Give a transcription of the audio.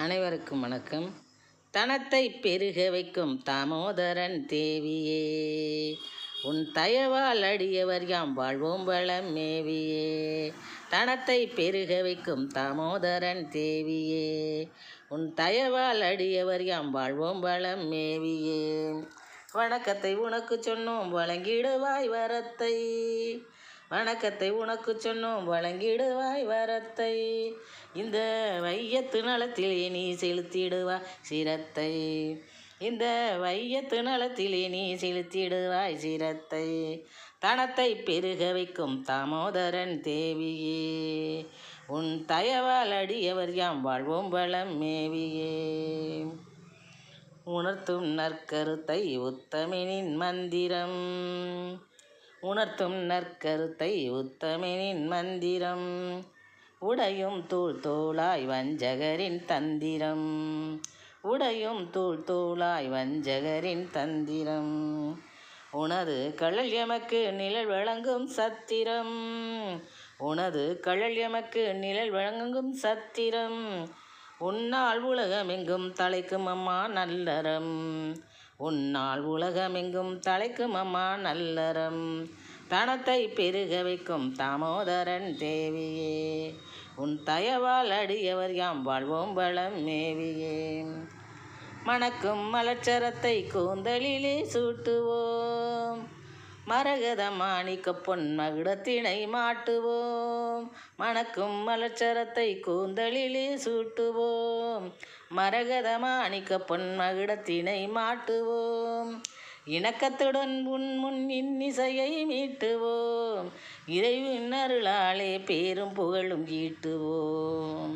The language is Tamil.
அனைவருக்கும் வணக்கம். தனத்தை பெருக வைக்கும் தாமோதரன் தேவியே, உன் தயவால் அடியவர் யாம் வாழ்வோம் வளம் மேவியே. தனத்தை பெருக வைக்கும் தாமோதரன் தேவியே, உன் தயவால் அடியவர் யாம் வாழ்வோம் வளம் மேவியே. வணக்கத்தை உனக்கு சொன்னோம் வழங்கிடுவாய் வரத்தை, வணக்கத்தை உனக்கு சொன்னோம் வழங்கிடுவாய் வரத்தை. இந்த வையத்து நலத்திலே நீ செலுத்திடுவாய் சிரத்தை, இந்த வையத்து நலத்திலே நீ செலுத்திடுவாய் சிரத்தை. தனத்தை பெருக வைக்கும் தாமோதரன் தேவியே, உன் தயவால் அடியவர் யாம் வாழ்வோம் வளம் மேவியே. உணர்த்தும் நற்கருத்தை உத்தமனின் மந்திரம், உணர்த்தும் நற்கருத்தை உத்தமனின் மந்திரம். உடையும் தூள் தூளாய் வஞ்சகரின் தந்திரம், உடையும் தூள் தூளாய் வஞ்சகரின் தந்திரம். உனது கழல் எமக்கு நிழல் வழங்கும் சத்திரம், உனது கழல் எமக்கு நிழல் வழங்கும் சத்திரம். உன்னால் உலகமெங்கும் தலைக்கும் அம்மா நல்லறம், உன்னால் உலகமெங்கும் தலைக்கும் அம்மா நல்லறம். தனத்தை பெருக வைக்கும் தாமோதரன் தேவியே, உன் தயவால் அடியவர் யாம் வாழ்வோம் வளம் மேவியே. மணக்கும் மலர்ச்சரத்தை கூந்தலிலே சூட்டுவோம், மரகத மாணிக்க பொன் மகுடத்தினை மாட்டுவோம். மணக்கும் மலர்ச்சரத்தை கூந்தலிலே சூட்டுவோம், மரகத மாணிக்க பொன் மகுடத்தினை மாட்டுவோம். இணக்கத்துடன் உன் முன் இன்னிசையை மீட்டுவோம், இறைவின் அருளாலே பேரும் புகழும் ஈட்டுவோம்.